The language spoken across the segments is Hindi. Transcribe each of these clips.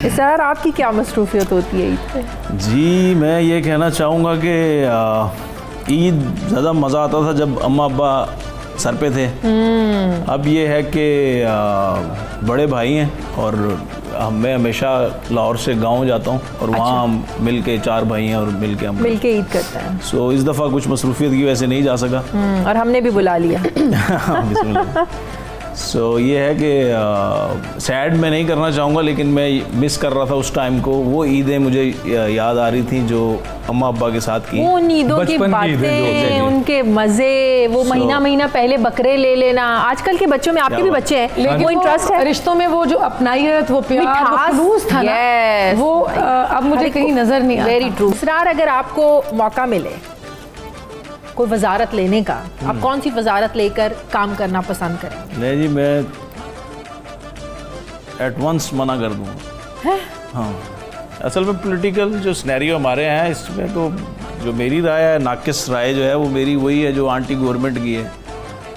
सर आपकी क्या मसरूफियत होती है ईद पे? जी मैं ये कहना चाहूँगा कि ईद ज़्यादा मज़ा आता था जब अम्मा अब्बा सर पे थे। अब ये है कि बड़े भाई हैं और मैं हमेशा लाहौर से गांव जाता हूँ और वहाँ हम मिल के 4 भाई हैं और मिल के ईद करते हैं। सो इस दफ़ा कुछ मसरूफियत की वजह से नहीं जा सका और हमने भी बुला लिया। सो ये है कि सैड मैं नहीं करना चाहूँगा, लेकिन मैं मिस कर रहा था उस टाइम को। वो ईदें मुझे याद आ रही थी जो अम्मा अब्बा के साथ की, उन ईदों की बातें, उनके मज़े, वो महीना पहले बकरे ले लेना। आजकल के बच्चों में, आपके भी बच्चे हैं, लेकिन वो इंटरेस्ट है रिश्तों में, वो जो अपनाइत, वो प्यार, वो खुलूस था ना, वो अब मुझे कहीं नजर नहीं आता। Very true. इसरार, अगर आपको मौका मिले कोई वजारत लेने का, आप कौन सी वजारत लेकर काम करना पसंद करेंगे? नहीं जी, मैं एट वंस मना कर दूँगा। हाँ, असल में पॉलिटिकल जो सिनेरियो हमारे यहाँ है, इसमें तो जो मेरी राय है, नाकिस राय जो है वो मेरी वही है जो आंटी गवर्नमेंट की है।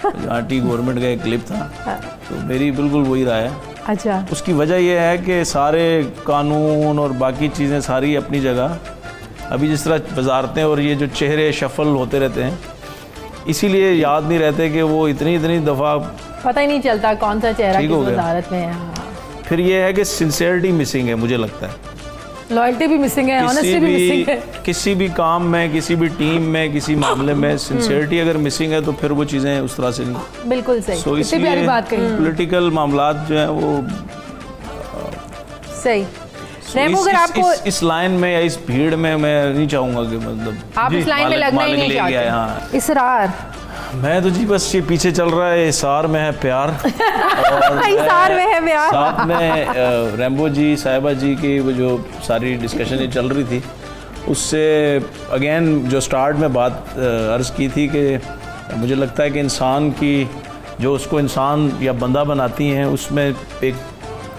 जो आंटी गवर्नमेंट का एक क्लिप था, तो मेरी बिल्कुल वही राय है। अच्छा। उसकी वजह यह है कि सारे कानून और बाकी चीज़ें सारी अपनी जगह, अभी जिस तरह वजारतें और ये जो चेहरे शफल होते रहते हैं, इसीलिए याद नहीं रहते कि वो इतनी दफ़ा पता ही नहीं चलता कौन सा चेहरा किस वजारत में है। फिर ये है कि सिंसियरिटी मिसिंग है, मुझे लगता है लॉयल्टी भी मिसिंग है, ऑनेस्टी भी मिसिंग है। किसी भी काम में, किसी भी टीम में, किसी मामले में सिंसियरिटी अगर मिसिंग है तो फिर वो चीज़ें उस तरह से नहीं। बिल्कुल सही। सो इसलिए पॉलिटिकल मामलात जो हैं वो सही। अगर आपको इस लाइन में या इस भीड़ में मैं नहीं चाहूँगा कि मतलब आप इस लाइन में लगना ही नहीं चाहते। हाँ। इसरार, मैं तो जी बस ये पीछे चल रहा है, इसार में है प्यार। इसार में है प्यार। साथ में रैम्बो जी, साहिबा जी की वो जो सारी डिस्कशन चल रही थी, उससे अगेन जो स्टार्ट में बात अर्ज़ की थी कि मुझे लगता है कि इंसान की जो उसको इंसान या बंदा बनाती हैं, उसमें एक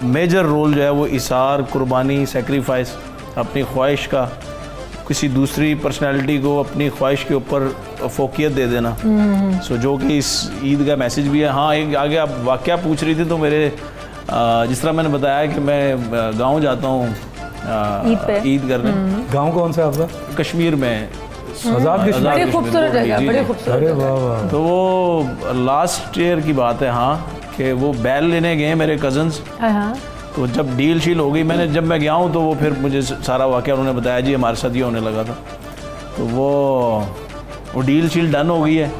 मेजर रोल जो है वो इसार, कुर्बानी, सेक्रीफाइस, अपनी ख्वाहिश का किसी दूसरी पर्सनालिटी को अपनी ख्वाहिश के ऊपर फोकियत दे देना। सो जो कि इस ईद का मैसेज भी है। हाँ, एक आगे आप वाक़या पूछ रही थी, तो मेरे जिस तरह मैंने बताया कि मैं गांव जाता हूँ ईद करने। गांव कौन सा आपका? कश्मीर में, बड़ी खूबसूरत जगह, बड़ी खूबसूरत। तो वो लास्ट ईयर की बात है, हाँ, कि वो बैल लेने गए मेरे कज़न्स। तो जब डील शील हो गई, जब मैं गया हूँ तो वो फिर मुझे सारा वाक़या उन्होंने बताया, जी हमारे साथ ये होने लगा था। तो वो डील शील डन हो गई है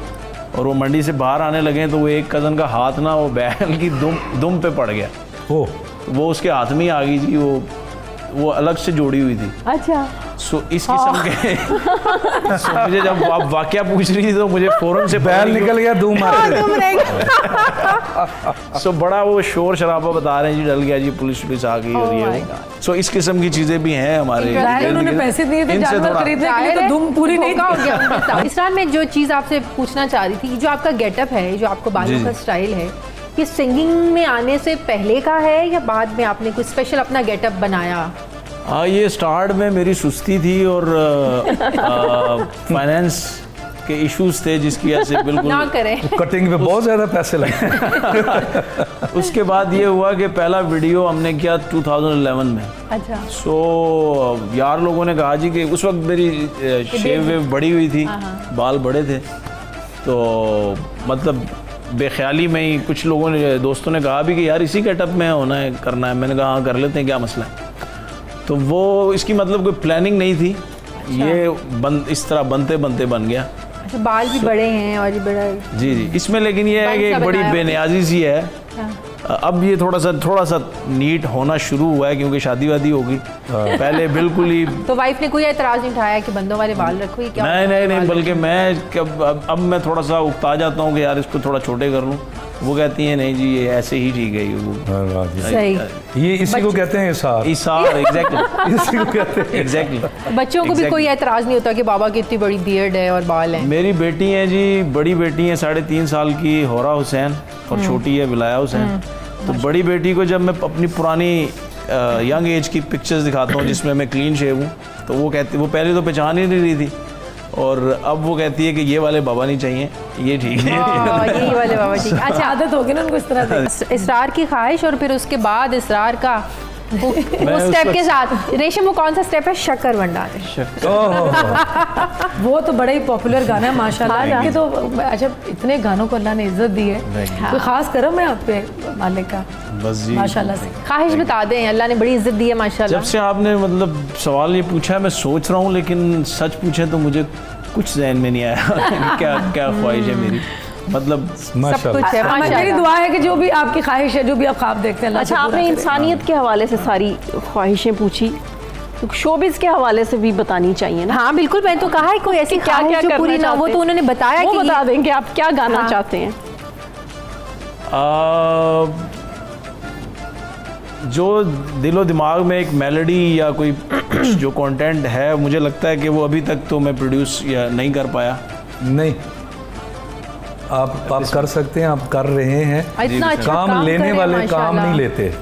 और वो मंडी से बाहर आने लगे, तो वो एक कज़न का हाथ ना वो बैल की दुम पे पड़ गया। वो उसके हाथ में ही आ गई जी, वो अलग से जोड़ी हुई थी। अच्छा। सो इस किस्म के मुझे जब आप वाक़या पूछ रही थी तो मुझे फ़ौरन से बैल निकल गया, धूम मार। सो बड़ा वो शोर शराबा बता रहे हैं जी, डल गया जी, पुलिस आ गई और ये। सो इस किस्म की चीज़ें भी हैं हमारे। उन्होंने पैसे दिए थे जानवर खरीदने के लिए, तो धूम पूरी नहीं हो गया। इसरार, में जो चीज़ आपसे पूछना चाह रही थी, जो आपका गेटअप है, जो आपको बालों का स्टाइल है, ये सिंगिंग में आने से पहले का है या बाद में आपने कुछ स्पेशल अपना गेटअप बनाया? हाँ, ये स्टार्ट में मेरी सुस्ती थी और फाइनेंस के इश्यूज थे, जिसकी वजह से बिल्कुल ना करें। कटिंग पे बहुत ज़्यादा पैसे लगे। उसके बाद ये हुआ कि पहला वीडियो हमने किया 2011 में। अच्छा। सो यार लोगों ने कहा जी कि उस वक्त मेरी शेव वेव बड़ी हुई थी, बाल बड़े थे, तो मतलब बेख्याली में ही कुछ लोगों ने, दोस्तों ने कहा भी कि यार इसी गेटअप में होना है, करना है। मैंने कहा हाँ कर लेते हैं, क्या मसला है। तो वो इसकी मतलब कोई प्लानिंग नहीं थी। अच्छा। ये इस तरह बनते बन गया। अच्छा, बाल भी बड़े हैं और ये बड़ा। जी। इसमें लेकिन ये है कि एक बड़ी बेनियाजी सी है। अब ये थोड़ा सा नीट होना शुरू हुआ है क्योंकि शादी वादी होगी। पहले बिल्कुल ही। तो वाइफ ने कोई एतराज़ नहीं उठाया कि बंदों वाले बाल रखो? क्या नहीं, बल्कि मैं अब मैं थोड़ा सा उकता जाता हूँ कि यार इसको थोड़ा छोटे कर लूँ। वो कहती है नहीं जी, ये ऐसे ही ठीक है। सही। ये इसी को कहते हैं इसार। एग्जैक्टली। इसी को कहते हैं एग्जैक्टली। बच्चों को भी कोई एतराज़ नहीं होता कि बाबा की इतनी बड़ी बियर्ड है और बाल हैं? मेरी बेटी है जी, बड़ी बेटी है 3.5 साल की, होरा हुसैन, और छोटी है विलाया हुसैन। तो बड़ी बेटी को जब मैं अपनी पुरानी यंग एज की पिक्चर्स दिखाता हूँ जिसमें मैं क्लीन शेव हूँ, तो वो पहले तो पहचान ही नहीं रही थी, और अब वो कहती है कि ये वाले बाबा नहीं चाहिए, ये ठीक है। यही वाले बाबा ठीक। अच्छा, आदत होगी ना उनको इस तरह से। इसरार की ख्वाहिश और फिर उसके बाद इसरार का वो स्टेप के साथ रेशम, वो कौन सा स्टेप है? शक्कर भंडार। वो तो बड़ा ही पॉपुलर गाना है माशाल्लाह। इनके तो अच्छा, इतने गानों को अल्लाह ने इज्जत दी है, कोई खास करम है आप पे मालिक का? बस जी, माशाल्लाह से। ख्वाहिश बता दें, अल्लाह ने बड़ी इज्जत दी है माशाल्लाह। जब से आपने मतलब सवाल ये पूछा है, मैं सोच रहा हूँ, लेकिन सच पूछे तो मुझे कुछ जहन में नहीं आया क्या क्या ख्वाहिश है मेरी, मतलब सब कुछ है मेरी माशाल्लाह। दुआ है कि जो भी आपकी ख्वाहिश है, जो भी आप ख्वाब देखते हैं, अल्लाह अच्छा, से पूरा आपने करे। इंसानियत के हवाले से सारी ख्वाहिशें पूछी, तो शोबिज़ के हवाले से भी बतानी चाहिए ना। हाँ बिल्कुल, मैंने तो कहा है कोई ऐसी क्या ख्वाहिश जो पूरी ना हो, तो उन्होंने बताया वो कि बता दें कि आप क्या गाना हाँ। चाहते हैं। जो दिलो दिमाग में एक मेलोडी या कोई जो कंटेंट है, मुझे लगता है कि वो अभी तक तो मैं प्रोड्यूस या नहीं कर पाया। नहीं, आप कर सकते हैं, आप कर रहे हैं। इतना अच्छा काम लेने करें वाले काम माशाल्लाह। नहीं लेते।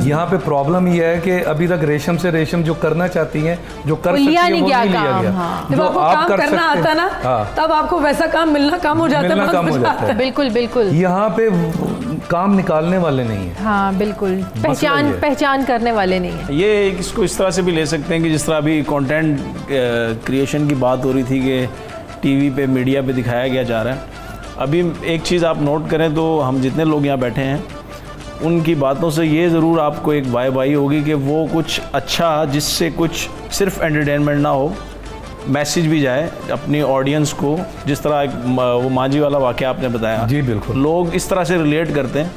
यहाँ पे प्रॉब्लम यह है कि अभी तक रेशम से रेशम जो करना चाहती हैं, जो कर वो सकती लिया है, नहीं वो गया नहीं लिया काम, गया। हाँ। जब जो आपको आप काम कर करना सकते आता हैं, ना, हाँ, तब आपको वैसा काम मिलना कम हो जाता है, मिलना बंद कम हो जाता है। बिल्कुल बिल्कुल, यहाँ पे काम निकालने वाले नहीं है। हाँ बिल्कुल, मसला ये है। पहचान करने वाले नहीं है। ये इसको इस तरह से भी ले सकते हैं कि जिस तरह अभी कंटेंट क्रिएशन की बात हो रही थी कि टीवी पे, मीडिया पे दिखाया गया जा रहा है। अभी एक चीज़ आप नोट करें तो हम जितने लोग यहाँ बैठे हैं, उनकी बातों से ये ज़रूर आपको एक बाई होगी कि वो कुछ अच्छा, जिससे कुछ सिर्फ एंटरटेनमेंट ना हो, मैसेज भी जाए अपनी ऑडियंस को। जिस तरह वो मांझी वाला वाक़या आपने बताया, जी बिल्कुल, लोग इस तरह से रिलेट करते हैं।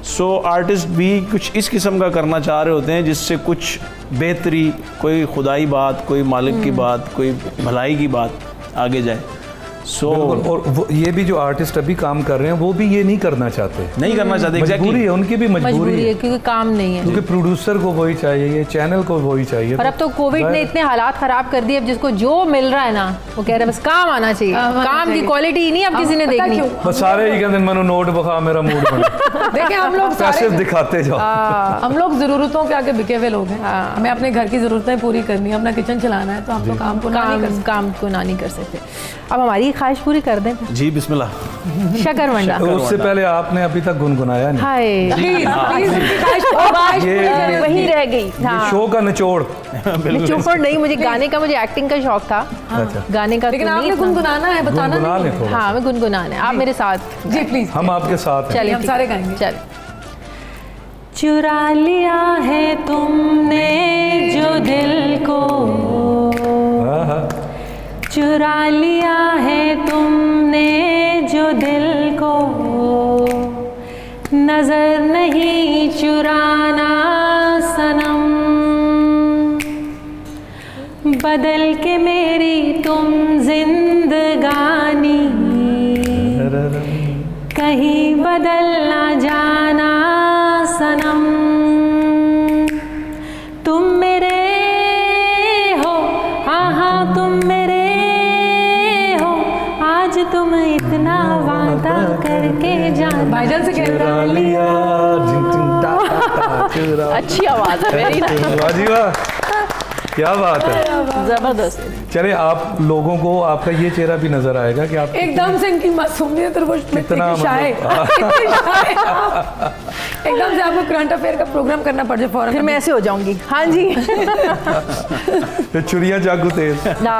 सो आर्टिस्ट भी कुछ इस किस्म का करना चाह रहे होते हैं जिससे कुछ बेहतरी, कोई खुदाई बात, कोई मालिक की बात, कोई भलाई की बात आगे जाए। बिल्कुल। और ये भी जो आर्टिस्ट अभी काम कर रहे हैं, वो भी ये नहीं करना चाहते, नहीं करना चाहते। मजबूरी है, उनकी भी मजबूरी है, क्योंकि काम नहीं है। क्योंकि प्रोड्यूसर को वही चाहिए, चैनल को वही चाहिए। और अब तो कोविड ने इतने हालात खराब कर दिए, अब जिसको जो मिल रहा है ना, वो कह रहे हैं बस काम आना चाहिए। काम की क्वालिटी ही नहीं अब किसी ने देखनी। बस सारे ही कहते हैं मनु नोट बखा, मेरा मूड बना। देखिए हम लोग पैसे सारे दिखाते जाओ। हम लोग जरूरतों के आगे बिके हुए लोग हैं। हमें अपने घर की जरूरतें पूरी करनी है, अपना किचन चलाना है, तो हम तो काम को ना नहीं कर सकते। काम को ना नहीं कर सकते। अब हमारी ख्वाहिश पूरी कर दें। जी बिस्मिल्लाह। शक्कर मंडा। तो उससे पहले आपने अभी तक गुनगुनाया नहीं। हाय, प्लीज ये- वही रह गई। ये शो का निचोड़। निचोड़ नहीं, मुझे गाने का, मुझे एक्टिंग का शौक था। अच्छा। गाने का लेकिन तो नहीं आपने था। गुनगुनाना है, बताना गुनगुना नहीं लें है। थोड़ा। हाँ, मैं गुनगुनाना है, आप मेरे साथ। जी प्लीज, हम आपके साथ हैं। चलिए हम ठीक सारे है। गाएंगे। चल। चुरा लिया है तुमने जो दिल को, हाँ, हाँ। चुरा लिया है तुमने जो दिल को, नजर नहीं चुराना सनम, बदल के मेरी तुम जिंदगानी, कहीं बदल ना जाना सनम। तुम मेरे हो, हाँ हाँ तुम मेरे हो, आज तुम इतना वादा करके जाना। भाईजान से कह रहे चुरा लिया, जिन जिन टा टा टा, चुरा। अच्छी आवाज़ है, वेरी नाइस, वाह जी वाह, क्या बात है। जबरदस्त। चले, आप लोगों को आपका ये चेहरा भी नजर आएगा कि आप एकदम से इनकी मासूमियत और वो कितना शाय एकदम से आपको करंट अफेयर का प्रोग्राम करना पड़ जाए फौरन। फिर मैं ऐसे हो जाऊंगी। हाँ जी। चुरिया जागू तेज। ना